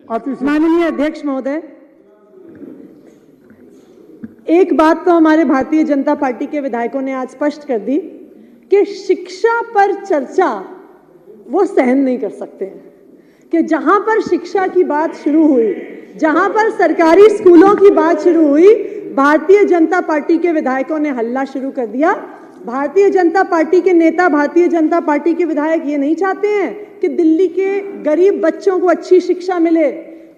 माननीय अध्यक्ष महोदय, एक बात तो हमारे भारतीय जनता पार्टी के विधायकों ने आज स्पष्ट कर दी कि शिक्षा पर चर्चा वो सहन नहीं कर सकते हैं कि जहां पर शिक्षा की बात शुरू हुई, जहां पर सरकारी स्कूलों की बात शुरू हुई, भारतीय जनता पार्टी के विधायकों ने हल्ला शुरू कर दिया। भारतीय जनता पार्टी के नेता, भारतीय जनता पार्टी के विधायक ये नहीं चाहते हैं कि दिल्ली के गरीब बच्चों को अच्छी शिक्षा मिले,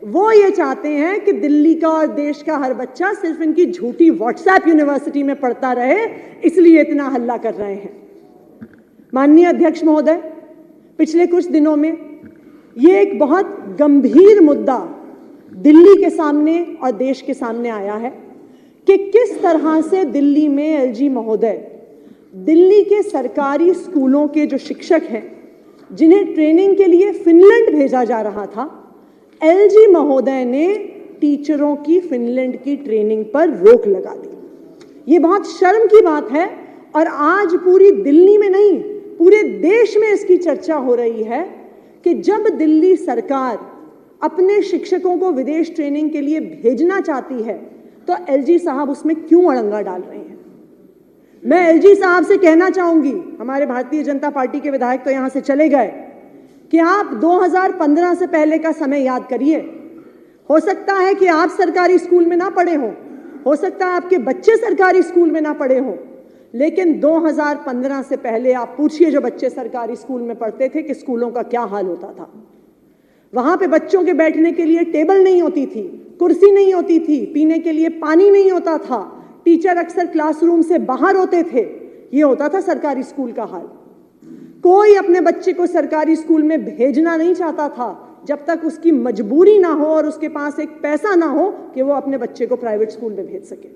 वो ये चाहते हैं कि दिल्ली का और देश का हर बच्चा सिर्फ इनकी झूठी व्हाट्सएप यूनिवर्सिटी में पढ़ता रहे, इसलिए इतना हल्ला कर रहे हैं। माननीय अध्यक्ष महोदय, पिछले कुछ दिनों में ये एक बहुत गंभीर मुद्दा दिल्ली के सामने और देश के सामने आया है कि किस तरह से दिल्ली में एलजी महोदय, दिल्ली के सरकारी स्कूलों के जो शिक्षक हैं जिन्हें ट्रेनिंग के लिए फिनलैंड भेजा जा रहा था, एलजी महोदय ने टीचरों की फिनलैंड की ट्रेनिंग पर रोक लगा दी। ये बहुत शर्म की बात है और आज पूरी दिल्ली में नहीं, पूरे देश में इसकी चर्चा हो रही है कि जब दिल्ली सरकार अपने शिक्षकों को विदेश ट्रेनिंग के लिए भेजना चाहती है तो एलजी साहब उसमें क्यों अड़ंगा डाल रहे हैं। मैं एलजी साहब से कहना चाहूंगी, हमारे भारतीय जनता पार्टी के विधायक तो यहां से चले गए, कि आप 2015 से पहले का समय याद करिए। हो सकता है कि आप सरकारी स्कूल में ना पढ़े हो सकता है आपके बच्चे सरकारी स्कूल में ना पढ़े हो, लेकिन 2015 से पहले आप पूछिए जो बच्चे सरकारी स्कूल में पढ़ते थे कि स्कूलों का क्या हाल होता था। वहां पे बच्चों के बैठने के लिए टेबल नहीं होती थी, कुर्सी नहीं होती थी, पीने के लिए पानी नहीं होता था, टीचर अक्सर क्लासरूम से बाहर होते थे। ये होता था सरकारी स्कूल का हाल। कोई अपने बच्चे को सरकारी स्कूल में भेजना नहीं चाहता था जब तक उसकी मजबूरी ना हो और उसके पास एक पैसा ना हो कि वो अपने बच्चे को प्राइवेट स्कूल में भेज सके।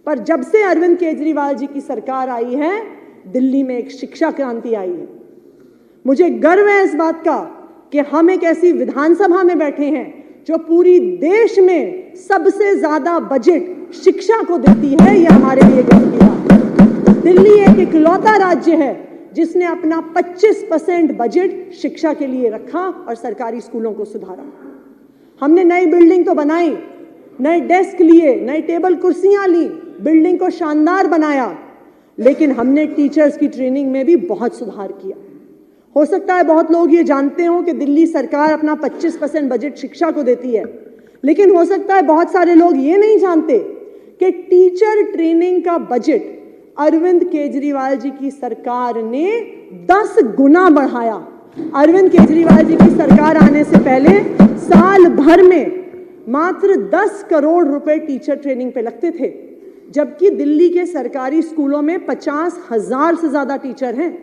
पर जब से अरविंद केजरीवाल जी की सरकार आई है, दिल्ली में एक शिक्षा क्रांति आई है। मुझे गर्व है इस बात का कि हम एक ऐसी विधानसभा में बैठे हैं जो पूरी देश में सबसे ज्यादा बजट शिक्षा को देती है। यह हमारे लिए गर्व की बात है। दिल्ली एक इकलौता राज्य है जिसने अपना 25% बजट शिक्षा के लिए रखा और सरकारी स्कूलों को सुधारा। हमने नई बिल्डिंग तो बनाई, नए डेस्क लिए, नई टेबल कुर्सियां ली, बिल्डिंग को शानदार बनाया, लेकिन हमने टीचर्स की ट्रेनिंग में भी बहुत सुधार किया। हो सकता है बहुत लोग ये जानते हो कि दिल्ली सरकार अपना 25% बजट शिक्षा को देती है, लेकिन हो सकता है बहुत सारे लोग ये नहीं जानते कि टीचर ट्रेनिंग का बजट अरविंद केजरीवाल जी की सरकार ने 10 गुना बढ़ाया। अरविंद केजरीवाल जी की सरकार आने से पहले साल भर में मात्र 10 करोड़ रुपए टीचर ट्रेनिंग पे लगते थे, जबकि दिल्ली के सरकारी स्कूलों में 50,000 से ज्यादा टीचर हैं।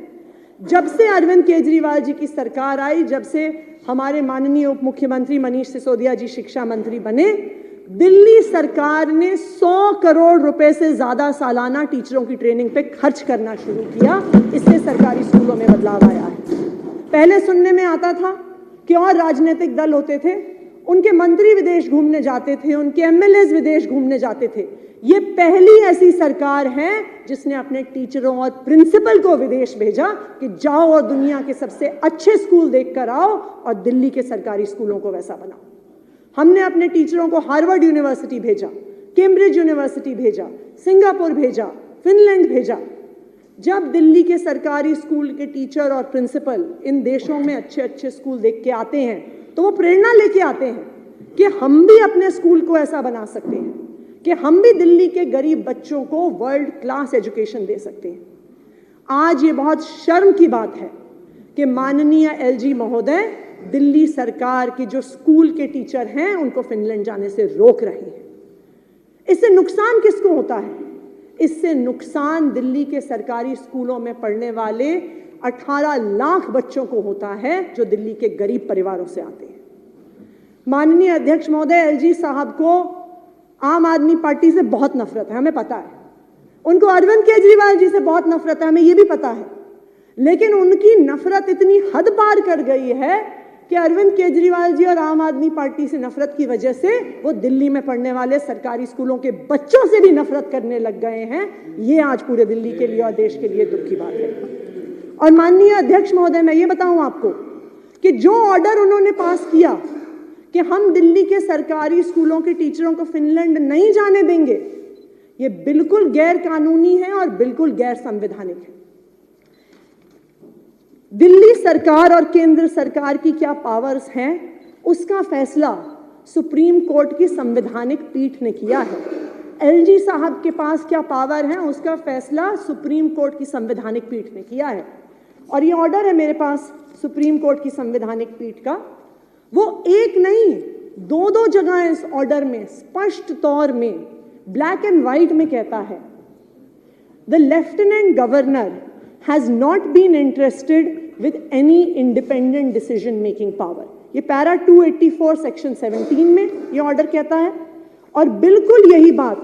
जब से अरविंद केजरीवाल जी की सरकार आई, जब से हमारे माननीय उप मुख्यमंत्री मनीष सिसोदिया जी शिक्षा मंत्री बने, दिल्ली सरकार ने 100 करोड़ रुपए से ज्यादा सालाना टीचरों की ट्रेनिंग पे खर्च करना शुरू किया। इससे सरकारी स्कूलों में बदलाव आया है। पहले सुनने में आता था कि और राजनीतिक दल होते थे, उनके मंत्री विदेश घूमने जाते थे, उनके एमएलए विदेश घूमने जाते थे। ये पहली ऐसी सरकार है जिसने अपने टीचरों और प्रिंसिपल को विदेश भेजा कि जाओ और दुनिया के सबसे अच्छे स्कूल देखकर आओ और दिल्ली के सरकारी स्कूलों को वैसा बनाओ। हमने अपने टीचरों को हार्वर्ड यूनिवर्सिटी भेजा, कैम्ब्रिज यूनिवर्सिटी भेजा, सिंगापुर भेजा, फिनलैंड भेजा। जब दिल्ली के सरकारी स्कूल के टीचर और प्रिंसिपल इन देशों में अच्छे अच्छे स्कूल देख के आते हैं तो वो प्रेरणा लेके आते हैं कि हम भी अपने स्कूल को ऐसा बना सकते हैं, कि हम भी दिल्ली के गरीब बच्चों को वर्ल्ड क्लास एजुकेशन दे सकते हैं। आज ये बहुत शर्म की बात है कि माननीय एलजी महोदय दिल्ली सरकार के जो स्कूल के टीचर हैं उनको फिनलैंड जाने से रोक रहे हैं। इससे नुकसान किसको होता है? इससे नुकसान दिल्ली के सरकारी स्कूलों में पढ़ने वाले 18 लाख बच्चों को होता है जो दिल्ली के गरीब परिवारों से आते हैं। माननीय अध्यक्ष महोदय, एलजी साहब को आम आदमी पार्टी से बहुत नफरत है, हमें पता है। उनको अरविंद केजरीवाल जी से बहुत नफरत है, हमें यह भी पता है। लेकिन उनकी नफरत इतनी हद पार कर गई है कि अरविंद केजरीवाल जी और आम आदमी पार्टी से नफरत की वजह से वो दिल्ली में पढ़ने वाले सरकारी स्कूलों के बच्चों से भी नफरत करने लग गए हैं। ये आज पूरे दिल्ली के लिए और देश के लिए दुख की बात है। और माननीय अध्यक्ष महोदय, मैं ये बताऊं आपको कि जो ऑर्डर उन्होंने पास किया कि हम दिल्ली के सरकारी स्कूलों के टीचरों को फिनलैंड नहीं जाने देंगे, ये बिल्कुल गैर कानूनी है और बिल्कुल गैर संवैधानिक है। दिल्ली सरकार और केंद्र सरकार की क्या पावर्स हैं, उसका फैसला सुप्रीम कोर्ट की संवैधानिक पीठ ने किया है। एलजी साहब के पास क्या पावर है, उसका फैसला सुप्रीम कोर्ट की संवैधानिक पीठ ने किया है। और ये ऑर्डर है मेरे पास सुप्रीम कोर्ट की संवैधानिक पीठ का, वो एक नहीं दो जगह इस ऑर्डर में स्पष्ट तौर में ब्लैक एंड व्हाइट में कहता है, the lieutenant governor has not been interested with any independent decision making power. ये पैरा 284 सेक्शन 17 में ये ऑर्डर कहता है। और बिल्कुल यही बात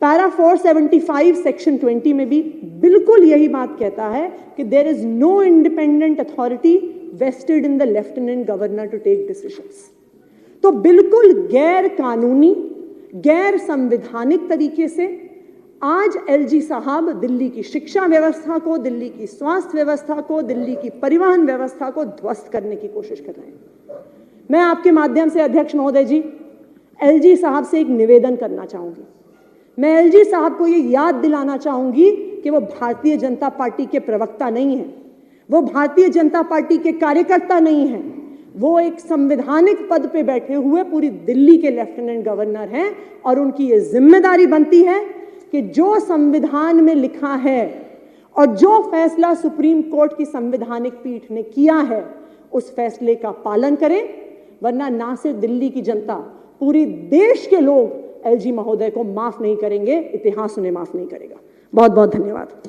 पैरा 475 सेक्शन 20 में भी बिल्कुल यही बात कहता है कि there is no independent authority vested in the lieutenant governor to take decisions. तो बिल्कुल गैर कानूनी, गैर संवैधानिक तरीके से आज एलजी साहब दिल्ली की शिक्षा व्यवस्था को, दिल्ली की स्वास्थ्य व्यवस्था को, दिल्ली की परिवहन व्यवस्था को ध्वस्त करने की कोशिश कर रहे हैं। मैं आपके माध्यम से अध्यक्ष महोदय जी एलजी साहब से एक निवेदन करना चाहूंगी। मैं एलजी साहब को ये याद दिलाना चाहूंगी कि वो भारतीय जनता पार्टी के प्रवक्ता नहीं है, वो भारतीय जनता पार्टी के कार्यकर्ता नहीं है, वो एक संवैधानिक पद पे बैठे हुए पूरी दिल्ली के लेफ्टिनेंट गवर्नर हैं। और उनकी ये जिम्मेदारी बनती है कि जो संविधान में लिखा है और जो फैसला सुप्रीम कोर्ट की संवैधानिक पीठ ने किया है, उस फैसले का पालन करें, वरना ना सिर्फ दिल्ली की जनता, पूरी देश के लोग एलजी महोदय को माफ नहीं करेंगे, इतिहास उन्हें माफ नहीं करेगा। बहुत बहुत धन्यवाद।